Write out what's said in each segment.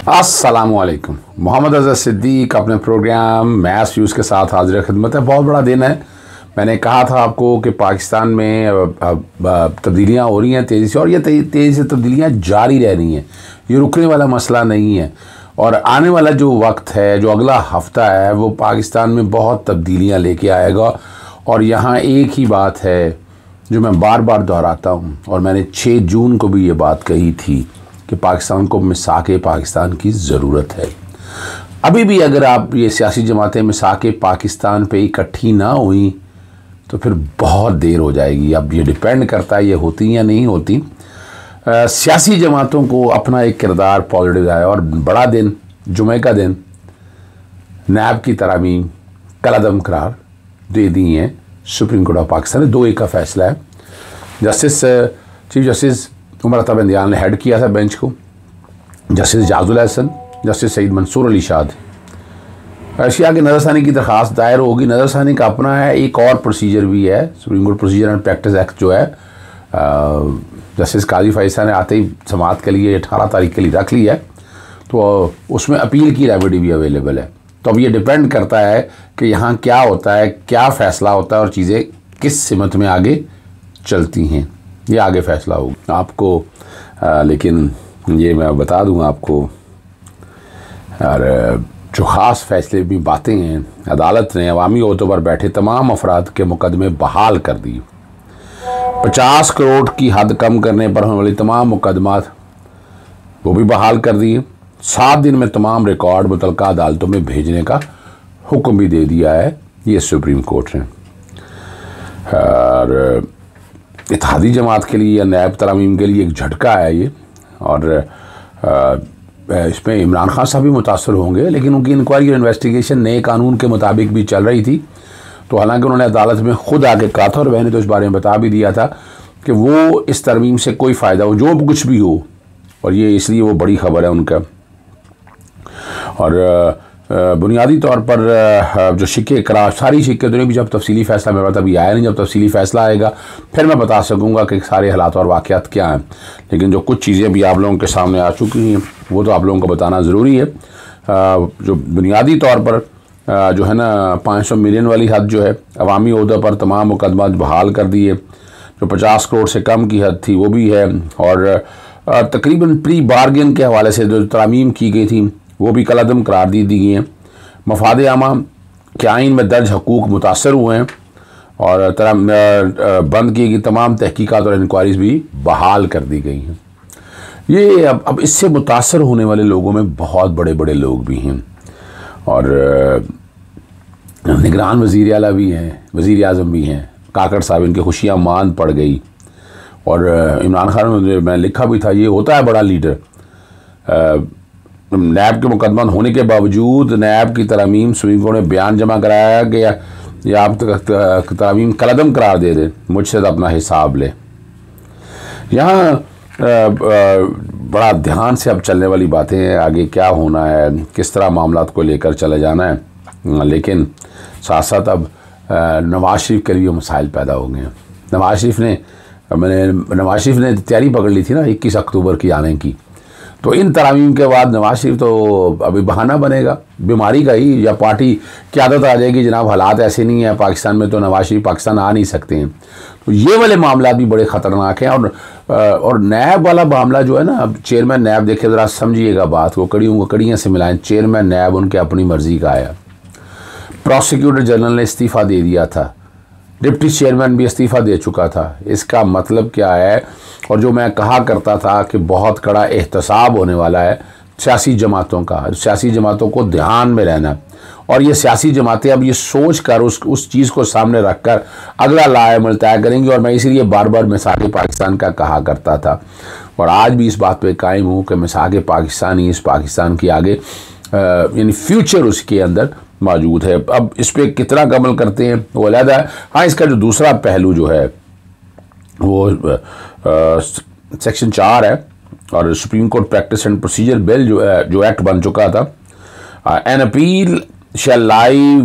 अस्सलामुअलैकुम। मोहम्मद अज़हर सिद्दीक अपने programme maths views के साथ हाजिर खिदमत है। बहुत बड़ा दिन है। मैंने कहा था आपको कि पाकिस्तान में तब्दीलियाँ हो रही हैं तेज़ी से, और ये तेज़ी से तब्दीलियाँ जारी रह रही हैं। ये रुकने वाला मसला नहीं है, और आने वाला जो वक्त है, जो अगला हफ्ता है, वो पाकिस्तान में बहुत तब्दीलियाँ लेके आएगा। और यहाँ एक ही बात है जो मैं बार बार दोहराता हूँ, और मैंने 6 जून को भी ये बात कही थी कि पाकिस्तान को मिसाके पाकिस्तान की ज़रूरत है। अभी भी अगर आप ये सियासी जमातें मिसाके पाकिस्तान पे इकट्ठी ना हुई तो फिर बहुत देर हो जाएगी। अब ये डिपेंड करता है ये होती या नहीं होती। सियासी जमातों को अपना एक किरदार पॉजिटिव है, और बड़ा दिन जुमे का दिन नैब की तरामीम कलअदम करार दे दी हैं सुप्रीम कोर्ट ऑफ पाकिस्तान ने। 2-1 का फैसला है। चीफ जस्टिस उमर अता बंदियान ने हेड किया था बेंच को, जस्टिस जाजुल हसन, जस्टिस सईद मंसूर अली शाद। एशिया की नज़रसानी की दरख्वास्त दायर होगी। नज़रसानी का अपना है, एक और प्रोसीजर भी है, supreme court procedure and practice act जो है, जस्टिस काजी फैसला ने आते ही समाअत के लिए 18 तारीख के लिए रख ली है, तो उसमें अपील की रेमेडी भी अवेलेबल है। तो अब ये डिपेंड करता है कि यहाँ क्या होता है, क्या फ़ैसला होता है, और चीज़ें किस सिमत में आगे चलती हैं, ये आगे फ़ैसला होगा आपको। लेकिन ये मैं बता दूँ आपको, और जो ख़ास फैसले भी बातें हैं, अदालत ने अवामी ओहदों पर बैठे तमाम अफराद के मुकदमे बहाल कर दिए। 50 करोड़ की हद कम करने पर होने वाली तमाम मुकदमात वो भी बहाल कर दिए। 7 दिन में तमाम रिकॉर्ड मुतल्लिका अदालतों में भेजने का हुक्म भी दे दिया है ये सुप्रीम कोर्ट ने। और इत्तेहादी जमात के लिए या नैब तरामीम के लिए एक झटका है ये, और इसमें इमरान खान साहब भी मुतासर होंगे, लेकिन उनकी इंक्वायरी और इन्वेस्टिगेशन नए कानून के मुताबिक भी चल रही थी। तो हालांकि उन्होंने अदालत में खुद आके कहा था, और मैंने तो इस बारे में बता भी दिया था कि वो इस तरमीम से कोई फ़ायदा हो, जो कुछ भी हो, और ये इसलिए वो बड़ी खबर है उनका। और बुनियादी तौर पर जो शिक्के करार, सारी शिक्के दुनिया भी जब तफसीली फ़ैसला मेरे पास अभी आया नहीं, जब तफसीली फ़ैसला आएगा फिर मैं बता सकूंगा कि सारे हालात और वाक़यात क्या हैं। लेकिन जो कुछ चीज़ें भी आप लोगों के सामने आ चुकी हैं वो तो आप लोगों को बताना ज़रूरी है। जो बुनियादी तौर पर जो है ना 500 मिलियन वाली हद जो है अवामी ओहदों पर तमाम मुकदमा बहाल कर दिए। जो 50 करोड़ से कम की हद थी वो भी है, और तकरीबन प्री बार्गेन के हवाले से जो तरामीम की गई थी वो भी कलअदम करार दी गई हैं। मफाद आमा के आइन में दर्ज हकूक़ मुतासर हुए हैं, और बंद की गई तमाम तहकीकात और इंक्वायरीज़ भी बहाल कर दी गई हैं। ये अब इससे मुतासर होने वाले लोगों में बहुत बड़े बड़े लोग भी हैं, और निगरान वज़ीर आला भी हैं, वज़ीर आज़म भी हैं। काकड़ साहब, इनकी खुशियाँ मान पड़ गई। और इमरान खान ने, मैं लिखा भी था, ये होता है बड़ा लीडर। नैब के मुकदमा होने के बावजूद नैब की तरामीम सुप्रीम कोर्ट में बयान जमा कराया गया, या आप तरामीम कलअदम करार दे दें, मुझसे तो अपना हिसाब ले। यहाँ बड़ा ध्यान से अब चलने वाली बातें हैं, आगे क्या होना है, किस तरह मामलात को लेकर चले जाना है। लेकिन साथ साथ अब नवाज शरीफ के लिए मसाइल पैदा हो गए हैं। नवाज शरीफ ने तैयारी पकड़ ली थी ना 21 अक्टूबर की आने की, तो इन तरामीम के बाद नवाज शरीफ तो अभी बहाना बनेगा बीमारी का ही, या पार्टी की आदत आ जाएगी जनाब हालात ऐसे नहीं है पाकिस्तान में, तो नवाज शरीफ पाकिस्तान आ नहीं सकते हैं। तो ये वाले मामला भी बड़े ख़तरनाक हैं। और नैब वाला मामला जो है ना, अब चेयरमैन नैब, देखिए ज़रा समझिएगा बात को, कड़ियों से मिलाएं। चेयरमैन नैब उनके अपनी मर्ज़ी का आया, प्रोसिक्यूटर जनरल ने इस्तीफ़ा दे दिया था, डिप्टी चेयरमैन भी इस्तीफ़ा दे चुका था। इसका मतलब क्या है? और जो मैं कहा करता था कि बहुत कड़ा एहतसाब होने वाला है सियासी जमातों का, सियासी जमातों को ध्यान में रहना, और ये सियासी जमातें अब ये सोच कर उस चीज़ को सामने रख कर अगला लाएमल तय करेंगी। और मैं इसीलिए बार बार मिसाके पाकिस्तान का कहा करता था, और आज भी इस बात पे कायम हूँ कि मिसाके पाकिस्तान ही इस पाकिस्तान की आगे यानी फ्यूचर उसके अंदर मौजूद है। अब इस पर कितना अमल करते हैं वो अलग है। हाँ, इसका जो दूसरा पहलू जो है वो सेक्शन 4 है, और Supreme Court practice and procedure bill जो एक्ट बन चुका था। An appeal shall lie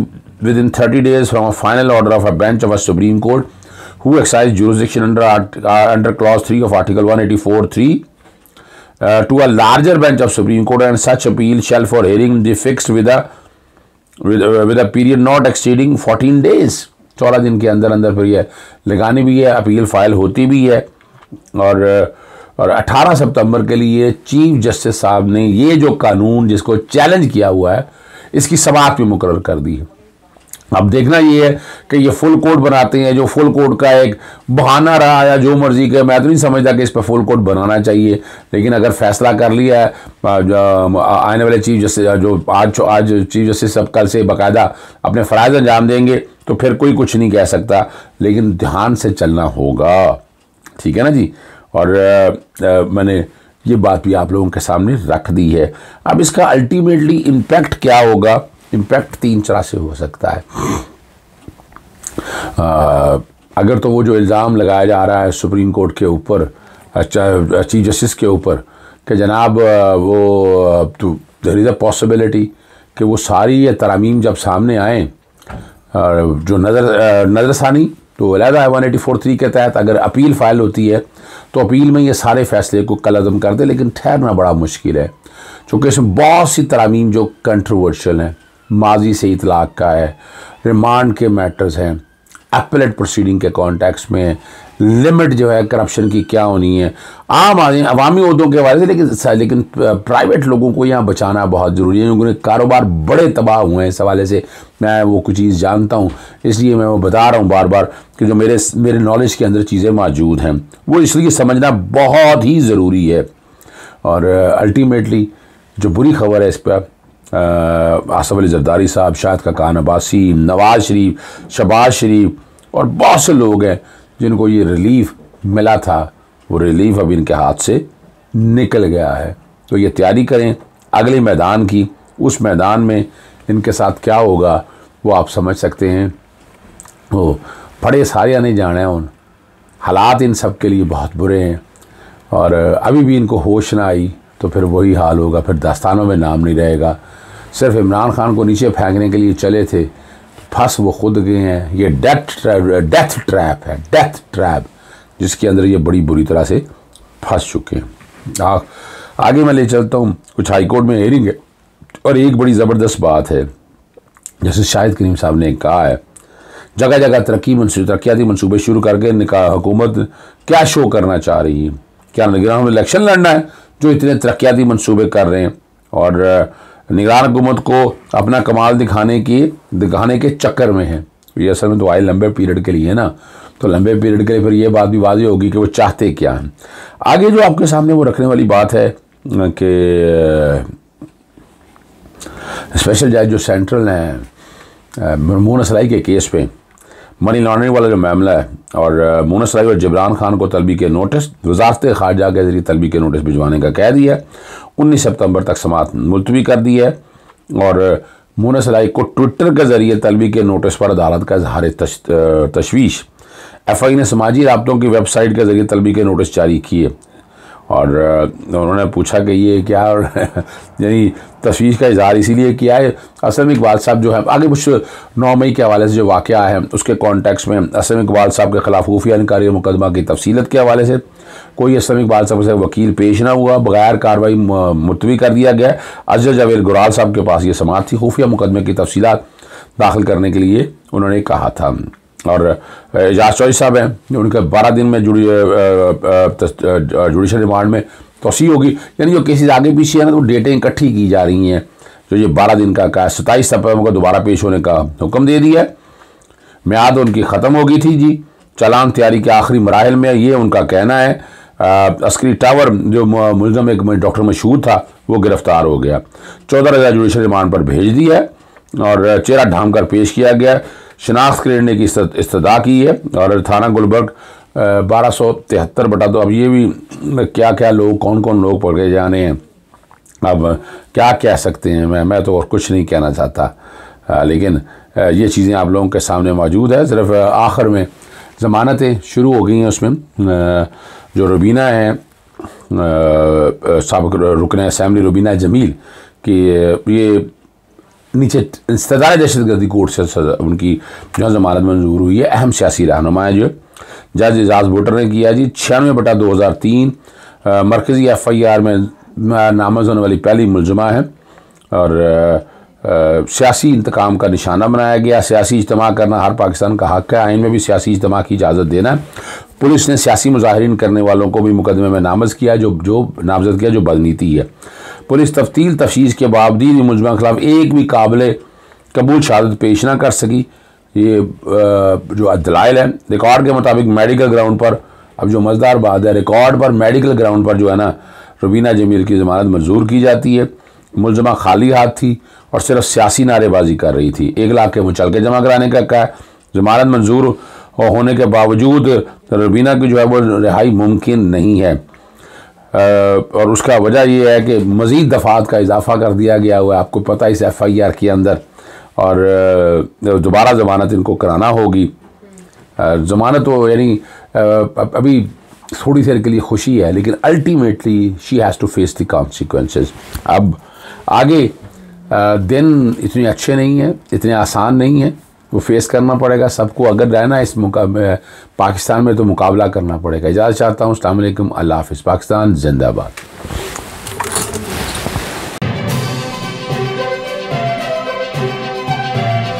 within 30 days from a final order of a bench of a Supreme Court who exercise jurisdiction under clause 3 of article 184(3) to a larger bench of Supreme Court, and such appeal shall for hearing be fixed with a period not exceeding 14 days। 14 दिन के अंदर अंदर फिर ये लगानी भी है, appeal file होती भी है। और 18 सितंबर के लिए चीफ जस्टिस साहब ने ये जो कानून जिसको चैलेंज किया हुआ है इसकी समाअत भी मुकर्रर कर दी है। अब देखना ये है कि ये फुल कोर्ट बनाते हैं, जो फुल कोर्ट का एक बहाना रहा या जो मर्जी के, मैं तो नहीं समझता कि इस पर फुल कोर्ट बनाना चाहिए, लेकिन अगर फैसला कर लिया है आने वाले चीफ जस्टिस जो आज चीफ जस्टिस सब कल से बाकायदा अपने फ़राइज़ अंजाम देंगे तो फिर कोई कुछ नहीं कह सकता, लेकिन ध्यान से चलना होगा, ठीक है ना जी। और मैंने ये बात भी आप लोगों के सामने रख दी है। अब इसका अल्टीमेटली इम्पैक्ट क्या होगा? इम्पैक्ट 3 तरह से हो सकता है। अगर तो वो जो इल्ज़ाम लगाया जा रहा है सुप्रीम कोर्ट के ऊपर, चीफ जस्टिस के ऊपर, कि जनाब वो देयर इज़ अ पॉसिबिलिटी कि वो सारी ये तरामीम जब सामने आएँ, जो नज़रसानी तो अलहदा है 184(3) के तहत अगर अपील फाइल होती है तो अपील में ये सारे फैसले को कलअदम कर दे, लेकिन ठहरना बड़ा मुश्किल है क्योंकि इसमें बहुत सी तरामीम जो कंट्रोवर्शियल हैं, माजी से इतलाक़ का है, रिमांड के मैटर्स हैं, अपीलेट प्रोसीडिंग के कॉन्टेक्स्ट में लिमिट जो है करप्शन की क्या होनी है, आम आदमी अवामी उहदों के हवाले से, लेकिन प्राइवेट लोगों को यहाँ बचाना बहुत ज़रूरी है क्योंकि कारोबार बड़े तबाह हुए हैं इस हवाले से। मैं वो कुछ चीज़ जानता हूँ, इसलिए मैं वो बता रहा हूँ बार बार कि जो मेरे नॉलेज के अंदर चीज़ें मौजूद हैं वो इसलिए समझना बहुत ही ज़रूरी है। और अल्टीमेटली जो बुरी खबर है इस पर, आसिफ अली जरदारी साहब, शाहिद खाकान अब्बासी, नवाज शरीफ, शहबाज शरीफ और बहुत से लोग हैं जिनको ये रिलीफ मिला था, वो रिलीफ अब इनके हाथ से निकल गया है। तो ये तैयारी करें अगले मैदान की, उस मैदान में इनके साथ क्या होगा वो आप समझ सकते हैं। वो बड़े सारे नहीं जाना है, उन हालात इन सब के लिए बहुत बुरे हैं और अभी भी इनको होश ना आई तो फिर वही हाल होगा, फिर दास्तानों में नाम नहीं रहेगा। सिर्फ इमरान खान को नीचे फेंकने के लिए चले थे, फंस वो खुद गए हैं। ये डेथ ट्रैप है, डेथ ट्रैप जिसके अंदर ये बड़ी बुरी तरह से फंस चुके हैं। आगे मैं ले चलता हूँ, कुछ हाई कोर्ट में हेयरिंग है और एक बड़ी ज़बरदस्त बात है, जैसे शाहिद करीम साहब ने कहा है, जगह जगह तरक्याती मनसूबे शुरू करके हुकूमत क्या शो करना चाह रही है, क्या निगरान में इलेक्शन लड़ना है जो इतने तरक्याती मनसूबे कर रहे हैं और निगरान हुकूमत को अपना कमाल दिखाने के चक्कर में है। ये असल में तो आए लंबे पीरियड के लिए है ना, तो लंबे पीरियड के लिए फिर ये बात भी वाज़ेह होगी कि वो चाहते क्या हैं। आगे जो आपके सामने वो रखने वाली बात है कि स्पेशल जज जो सेंट्रल है मोहन असराई के केस पे मनी लॉन्ड्रिंग वाला जो मामला है और मोहन असराई और जिब्रान खान को तलबी के नोटिस वज़ारत ख़ारजा के ज़रिए तलबी के नोटिस भिजवाने का कह दिया है। 19 सितंबर तक समाअत मुलतवी कर दी है और मोहन असराई को ट्विटर के ज़रिए तलबी के नोटिस पर अदालत का इजहार तशवीश। FI ने समाजी राब्तों की वेबसाइट के ज़रिए तलबी के नोटिस जारी किए और उन्होंने पूछा कि ये क्या यानी तशवीश का इजहार इसीलिए किया है। असलम इकबाल साहब जो है, आगे कुछ 9 मई के हवाले से जो वाक़या है उसके कॉन्टेक्स्ट में असलम इकबाल साहब के ख़िलाफ़ खुफिया इनकारी मुकदमा की तफसीलत के हवाले से कोई असलम इकबाल साहब से वकील पेश ना हुआ, बगैर कार्रवाई मुलतवी कर दिया गया। अजहर जावेद गुराल साहब के पास ये समाअत थी, खुफिया मुकदमे की तफसीलात दाखिल करने के लिए उन्होंने कहा था। और एजाज चौधरी साहब हैं, उनके 12 दिन में जुडिशल रिमांड में तोसी होगी, यानी जो केसेस आगे पीछे है ना तो डेटें इकट्ठी की जा रही हैं। जो ये 12 दिन का 27 सितंबर को दोबारा पेश होने का हुक्म दे दिया है। म्याद उनकी ख़त्म हो गई थी जी, चालान तैयारी के आखिरी मराहल में, ये उनका कहना है। अस्करी टावर जो मुलजम एक डॉक्टर मशहूर था वो गिरफ्तार हो गया, 14 रोज़ा जुडिशल रिमांड पर भेज दिया है और चेहरा ढांप कर पेश किया गया। शनाख्त करने की इस्तदा की है और थाना गुलबर्ग 1273/2। अब ये भी क्या क्या लोग कौन कौन लोग पकड़े जाने हैं, अब क्या कह सकते हैं, मैं तो और कुछ नहीं कहना चाहता, लेकिन ये चीज़ें आप लोगों के सामने मौजूद है। सिर्फ आखिर में ज़मानतें शुरू हो गई हैं, उसमें जो रुबीना है साबिक़ रुकन असम्बली रुबीना जमील की ये नीचे इस्तदार दहशतगर्दी कोर्ट से उनकी जो ज़मानत मंजूर हुई है। अहम सियासी रहनुमा जो जज एजाज वोटर ने किया जी 96/2003 मरकज़ी FIR में नामज़द होने वाली पहली मुलजमा है और सियासी इंतकाम का निशाना बनाया गया। सियासी इज्तिमा करना हर पाकिस्तान का हक़ है, आइन में भी सियासी इज्तिमा की इजाज़त देना है। पुलिस ने सियासी मुजाहिरीन करने वालों को भी मुकदमे में नामज़द किया जो बदनीति है। पुलिस तफ्तीश के बावजूद मुलजमा के खिलाफ एक भी काबिल कबूल शहादत पेश ना कर सकी। ये जो दलाइल है, रिकॉर्ड के मुताबिक मेडिकल ग्राउंड पर, अब जो मज़ेदार बात है, रिकॉर्ड पर मेडिकल ग्राउंड पर जो है ना रुबीना जमील की ज़मानत मंजूर की जाती है। मुलजमा खाली हाथ थी और सिर्फ सियासी नारेबाजी कर रही थी। 1 लाख के मुचलके जमा कराने का कहा है। ज़मानत मंजूर होने के बावजूद रुबीना की जो है वो रिहाई मुमकिन नहीं है और उसका वजह ये है कि मज़ीद दफ़ात का इजाफ़ा कर दिया गया हुआ है, आपको पता है, इस FIR के अंदर, और दोबारा ज़मानत इनको कराना होगी। ज़मानत तो यानी अभी थोड़ी देर के लिए खुशी है, लेकिन ultimately she has to face the consequences. अब आगे दिन इतने अच्छे नहीं हैं, इतने आसान नहीं हैं, वो फेस करना पड़ेगा सबको। अगर रहना इस पाकिस्तान में तो मुकाबला करना पड़ेगा। इजाज़त चाहता हूँ। अस्सलाम वालेकुम, अल्लाह हाफ़िज़। पाकिस्तान जिंदाबाद।